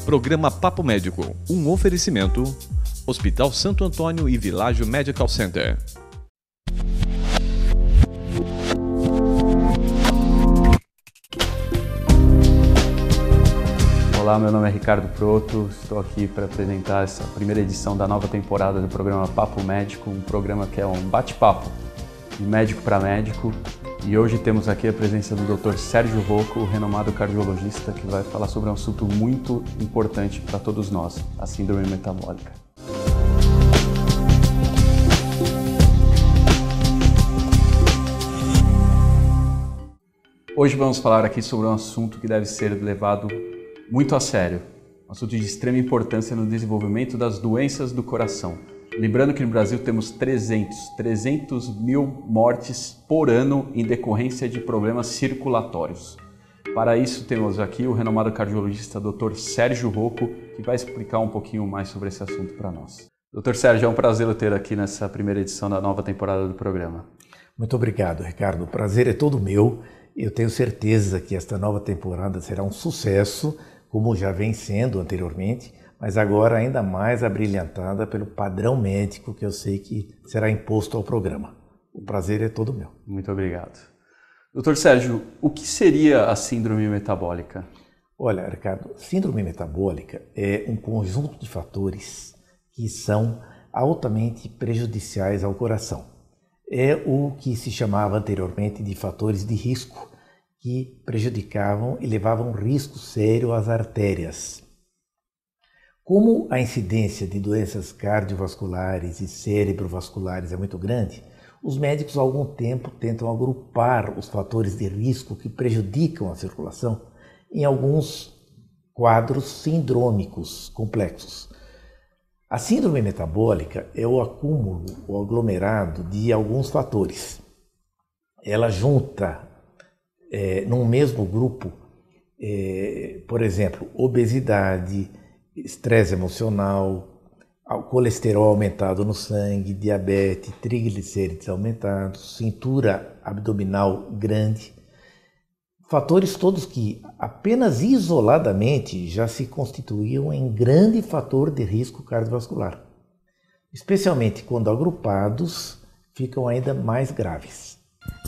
Programa Papo Médico, um oferecimento Hospital Santo Antônio e Világio Medical Center. Olá, meu nome é Ricardo Proto, estou aqui para apresentar essa primeira edição da nova temporada do programa Papo Médico, um programa que é um bate-papo de médico para médico. E hoje temos aqui a presença do Dr. Sérgio Rocco, o renomado cardiologista, que vai falar sobre um assunto muito importante para todos nós, a síndrome metabólica. Hoje vamos falar aqui sobre um assunto que deve ser levado muito a sério, um assunto de extrema importância no desenvolvimento das doenças do coração. Lembrando que no Brasil temos 300 mil mortes por ano em decorrência de problemas circulatórios. Para isso temos aqui o renomado cardiologista Dr. Sérgio Rocco, que vai explicar um pouquinho mais sobre esse assunto para nós. Dr. Sérgio, é um prazer ter aqui nessa primeira edição da nova temporada do programa. Muito obrigado, Ricardo. O prazer é todo meu. Eu tenho certeza que esta nova temporada será um sucesso, como já vem sendo anteriormente, mas agora ainda mais abrilhantada pelo padrão médico que eu sei que será imposto ao programa. O prazer é todo meu. Muito obrigado. Dr. Sérgio, o que seria a síndrome metabólica? Olha, Ricardo, síndrome metabólica é um conjunto de fatores que são altamente prejudiciais ao coração. É o que se chamava anteriormente de fatores de risco, que prejudicavam e levavam risco sério às artérias. Como a incidência de doenças cardiovasculares e cerebrovasculares é muito grande, os médicos há algum tempo tentam agrupar os fatores de risco que prejudicam a circulação em alguns quadros sindrômicos complexos. A síndrome metabólica é o acúmulo, o aglomerado de alguns fatores. Ela junta num mesmo grupo, por exemplo, obesidade, estresse emocional, colesterol aumentado no sangue, diabetes, triglicérides aumentados, cintura abdominal grande. Fatores todos que apenas isoladamente já se constituíam em grande fator de risco cardiovascular. Especialmente quando agrupados, ficam ainda mais graves.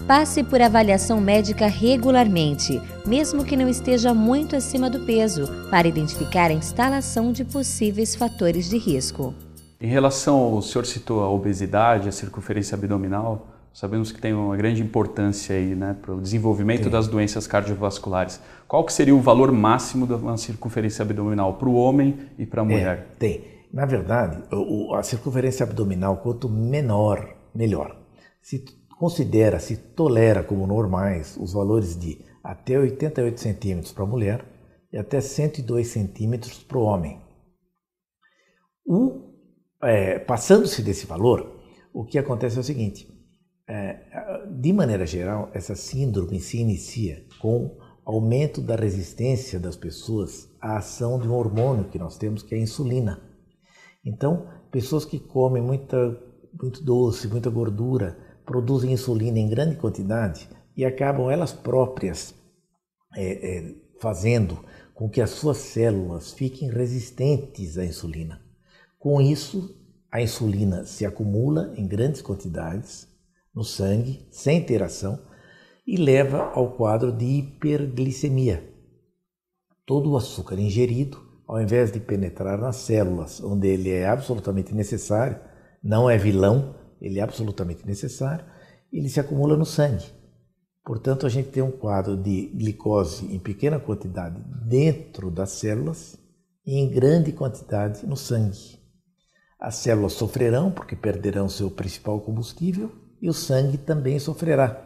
Passe por avaliação médica regularmente, mesmo que não esteja muito acima do peso, para identificar a instalação de possíveis fatores de risco. Em relação, o senhor citou a obesidade, a circunferência abdominal, sabemos que tem uma grande importância aí, né, para o desenvolvimento das doenças cardiovasculares. Qual que seria o valor máximo da circunferência abdominal para o homem e para a mulher? Tem. Na verdade, a circunferência abdominal, quanto menor, melhor. Se tolera como normais os valores de até 88 centímetros para a mulher e até 102 centímetros para o homem. Passando-se desse valor, o que acontece é o seguinte, de maneira geral, essa síndrome se inicia com aumento da resistência das pessoas à ação de um hormônio que nós temos, que é a insulina. Então, pessoas que comem muito doce, muita gordura, produzem insulina em grande quantidade e acabam elas próprias fazendo com que as suas células fiquem resistentes à insulina. Com isso, a insulina se acumula em grandes quantidades no sangue, sem ter ação, e leva ao quadro de hiperglicemia. Todo o açúcar ingerido, ao invés de penetrar nas células, onde ele é absolutamente necessário, não é vilão, ele é absolutamente necessário, ele se acumula no sangue. Portanto, a gente tem um quadro de glicose em pequena quantidade dentro das células e em grande quantidade no sangue. As células sofrerão porque perderão seu principal combustível e o sangue também sofrerá.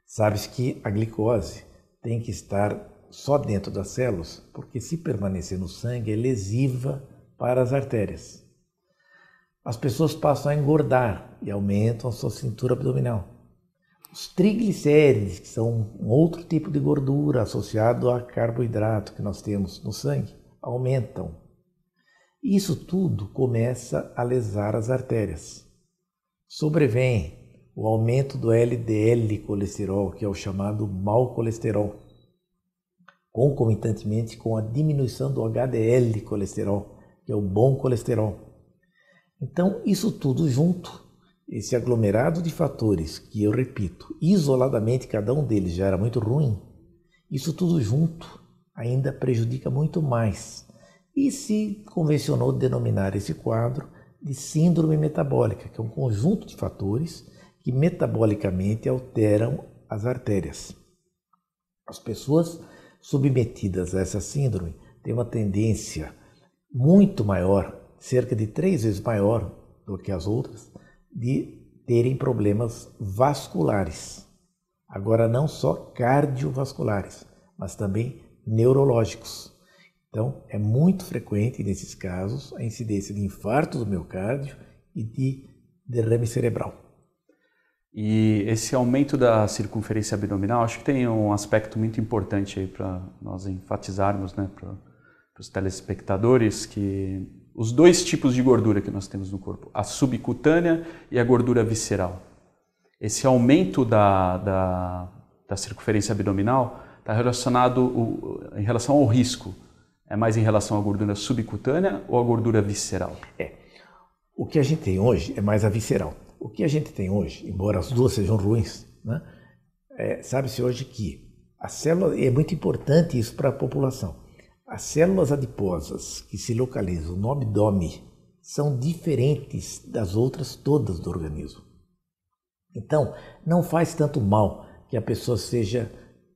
Sabe-se que a glicose tem que estar só dentro das células, porque se permanecer no sangue é lesiva para as artérias. As pessoas passam a engordar e aumentam a sua cintura abdominal. Os triglicérides, que são um outro tipo de gordura associado a carboidrato que nós temos no sangue, aumentam. Isso tudo começa a lesar as artérias. Sobrevém o aumento do LDL colesterol, que é o chamado mau colesterol. concomitantemente com a diminuição do HDL colesterol, que é o bom colesterol. Então, isso tudo junto, esse aglomerado de fatores, que eu repito, isoladamente cada um deles já era muito ruim, isso tudo junto ainda prejudica muito mais. E se convencionou denominar esse quadro de síndrome metabólica, que é um conjunto de fatores que metabolicamente alteram as artérias. As pessoas submetidas a essa síndrome têm uma tendência muito maior, cerca de 3 vezes maior do que as outras, de terem problemas vasculares. Agora, não só cardiovasculares, mas também neurológicos. Então, é muito frequente nesses casos a incidência de infarto do miocárdio e de derrame cerebral. E esse aumento da circunferência abdominal, acho que tem um aspecto muito importante aí para nós enfatizarmos, né, para os telespectadores, que os 2 tipos de gordura que nós temos no corpo, a subcutânea e a gordura visceral. Esse aumento da circunferência abdominal está relacionado em relação ao risco. É mais em relação à gordura subcutânea ou à gordura visceral? O que a gente tem hoje é mais a visceral. O que a gente tem hoje, embora as duas sejam ruins, né, sabe-se hoje que a célula, e é muito importante isso para a população, as células adiposas que se localizam no abdômen são diferentes das outras todas do organismo. Então, não faz tanto mal que a pessoa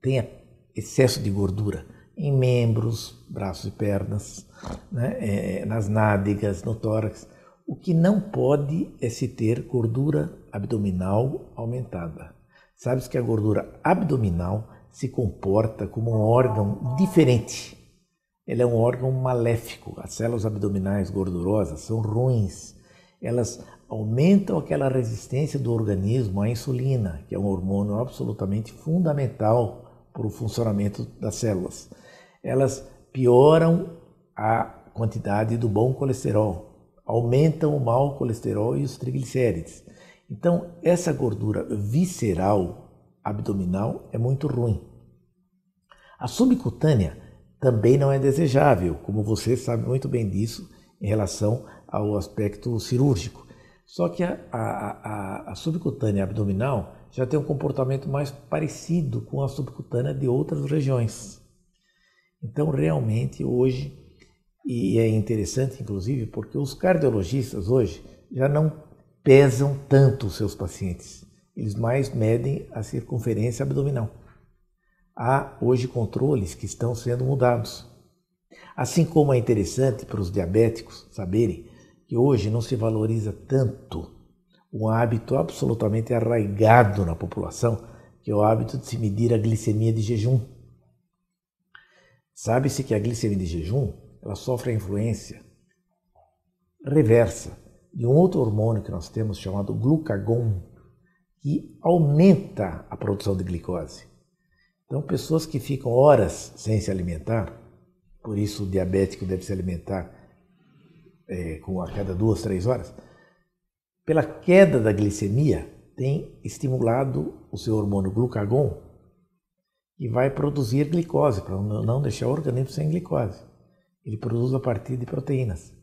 tenha excesso de gordura em membros, braços e pernas, né, nas nádegas, no tórax. O que não pode é se ter gordura abdominal aumentada. Sabe-se que a gordura abdominal se comporta como um órgão diferente. Ele é um órgão maléfico. As células abdominais gordurosas são ruins. Elas aumentam aquela resistência do organismo à insulina, que é um hormônio absolutamente fundamental para o funcionamento das células. Elas pioram a quantidade do bom colesterol, aumentam o mau colesterol e os triglicérides. Então, essa gordura visceral abdominal é muito ruim. A subcutânea também não é desejável, como você sabe muito bem disso em relação ao aspecto cirúrgico. Só que a subcutânea abdominal já tem um comportamento mais parecido com a subcutânea de outras regiões. Então, realmente, hoje, e é interessante, inclusive, porque os cardiologistas hoje já não pesam tanto os seus pacientes. Eles mais medem a circunferência abdominal. Há hoje controles que estão sendo mudados. Assim como é interessante para os diabéticos saberem que hoje não se valoriza tanto um hábito absolutamente arraigado na população, que é o hábito de se medir a glicemia de jejum. Sabe-se que a glicemia de jejum ela sofre a influência reversa de um outro hormônio que nós temos chamado glucagon, que aumenta a produção de glicose. Então, pessoas que ficam horas sem se alimentar, por isso o diabético deve se alimentar a cada 2, 3 horas, pela queda da glicemia, tem estimulado o seu hormônio glucagon, que vai produzir glicose, para não deixar o organismo sem glicose. Ele produz a partir de proteínas.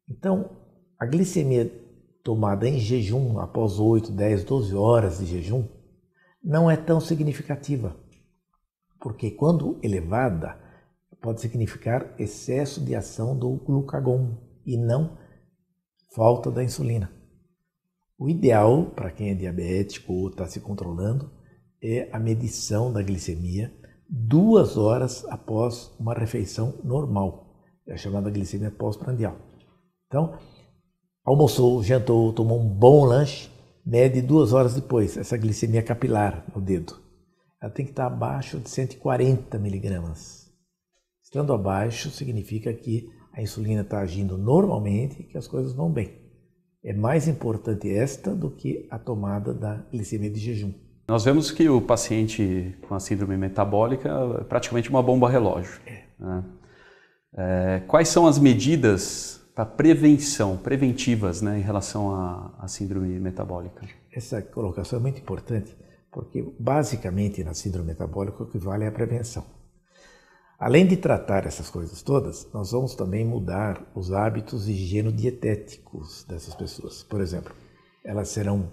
Então, a glicemia tomada em jejum, após 8, 10, 12 horas de jejum, não é tão significativa, porque quando elevada, pode significar excesso de ação do glucagon e não falta da insulina. O ideal para quem é diabético ou está se controlando é a medição da glicemia 2 horas após uma refeição normal, é a chamada glicemia pós-prandial. Então, almoçou, jantou, tomou um bom lanche, mede 2 horas depois essa glicemia capilar no dedo. Ela tem que estar abaixo de 140 miligramas. Estando abaixo, significa que a insulina está agindo normalmente e que as coisas vão bem. É mais importante esta do que a tomada da glicemia de jejum. Nós vemos que o paciente com a síndrome metabólica é praticamente uma bomba relógio. Né? Quais são as medidas para preventivas, né, em relação à síndrome metabólica? Essa colocação é muito importante, porque basicamente na síndrome metabólica o que vale é a prevenção. Além de tratar essas coisas todas, nós vamos também mudar os hábitos higienodietéticos dessas pessoas. Por exemplo, elas serão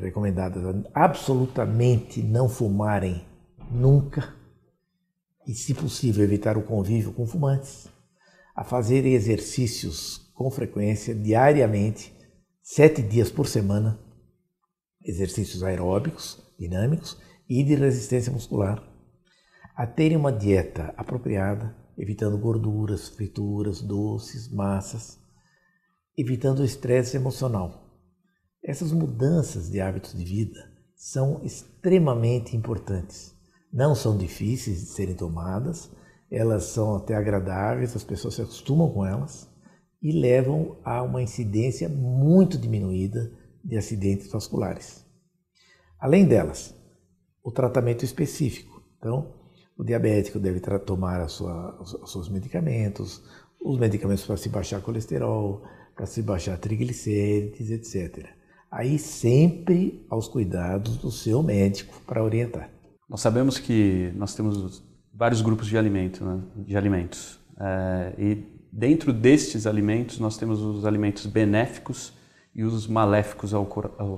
recomendadas a absolutamente não fumarem nunca e, se possível, evitar o convívio com fumantes, a fazerem exercícios com frequência, diariamente, 7 dias por semana, exercícios aeróbicos, dinâmicos e de resistência muscular, a terem uma dieta apropriada, evitando gorduras, frituras, doces, massas, evitando o estresse emocional. Essas mudanças de hábitos de vida são extremamente importantes. Não são difíceis de serem tomadas, elas são até agradáveis, as pessoas se acostumam com elas e levam a uma incidência muito diminuída de acidentes vasculares. Além delas, o tratamento específico. Então, o diabético deve tomar os seus medicamentos, os medicamentos para se baixar colesterol, para se baixar triglicérides, etc. Aí sempre aos cuidados do seu médico para orientar. Nós sabemos que nós temos vários grupos de alimentos, e dentro destes alimentos nós temos os alimentos benéficos e os maléficos ao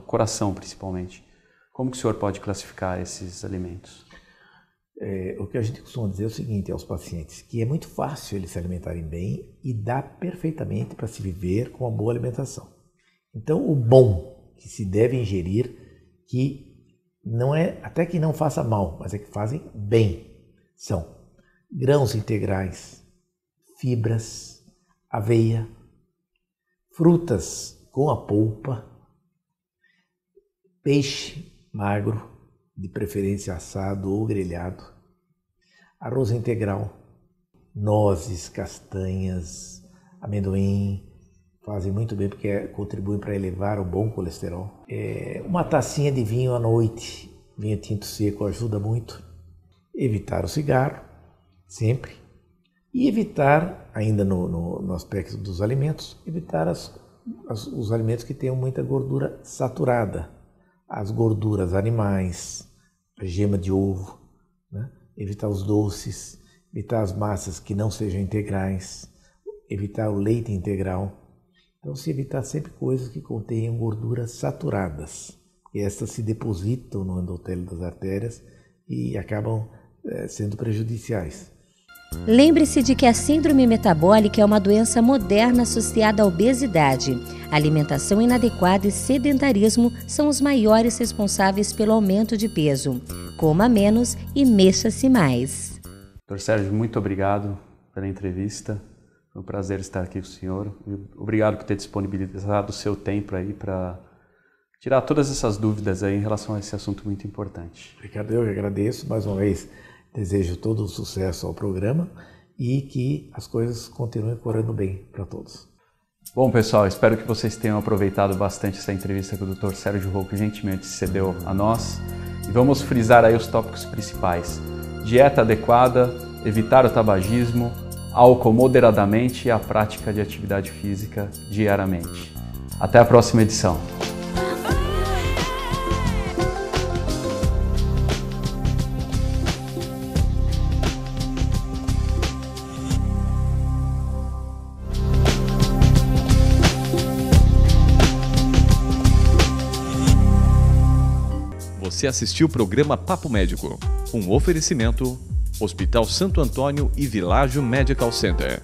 coração, principalmente. Como que o senhor pode classificar esses alimentos? O que a gente costuma dizer é o seguinte aos pacientes, que é muito fácil eles se alimentarem bem e dá perfeitamente para se viver com uma boa alimentação. Então, o bom que se deve ingerir, que não é, até que não faça mal, mas é que fazem bem, são grãos integrais, fibras, aveia, frutas com a polpa, peixe magro, de preferência assado ou grelhado, arroz integral, nozes, castanhas, amendoim, fazem muito bem porque contribuem para elevar o bom colesterol. Uma tacinha de vinho à noite, vinho tinto seco ajuda muito. Evitar o cigarro, sempre. E evitar, ainda no aspecto dos alimentos, evitar os alimentos que tenham muita gordura saturada. As gorduras animais, a gema de ovo, né? Evitar os doces, evitar as massas que não sejam integrais, evitar o leite integral. Então, se evitar sempre coisas que contenham gorduras saturadas. E estas se depositam no endotélio das artérias e acabam sendo prejudiciais. Lembre-se de que a síndrome metabólica é uma doença moderna associada à obesidade. Alimentação inadequada e sedentarismo são os maiores responsáveis pelo aumento de peso. Coma menos e mexa-se mais. Dr. Sérgio, muito obrigado pela entrevista. Foi um prazer estar aqui com o senhor. Obrigado por ter disponibilizado o seu tempo aí para tirar todas essas dúvidas aí em relação a esse assunto muito importante. Ricardo, eu agradeço mais uma vez. Desejo todo o sucesso ao programa e que as coisas continuem correndo bem para todos. Bom, pessoal, espero que vocês tenham aproveitado bastante essa entrevista que o Dr. Sérgio Rocco gentilmente cedeu a nós. E vamos frisar aí os tópicos principais. Dieta adequada, evitar o tabagismo, álcool moderadamente e a prática de atividade física diariamente. Até a próxima edição. Você assistiu o programa Papo Médico, um oferecimento Hospital Santo Antônio e Világio Medical Center.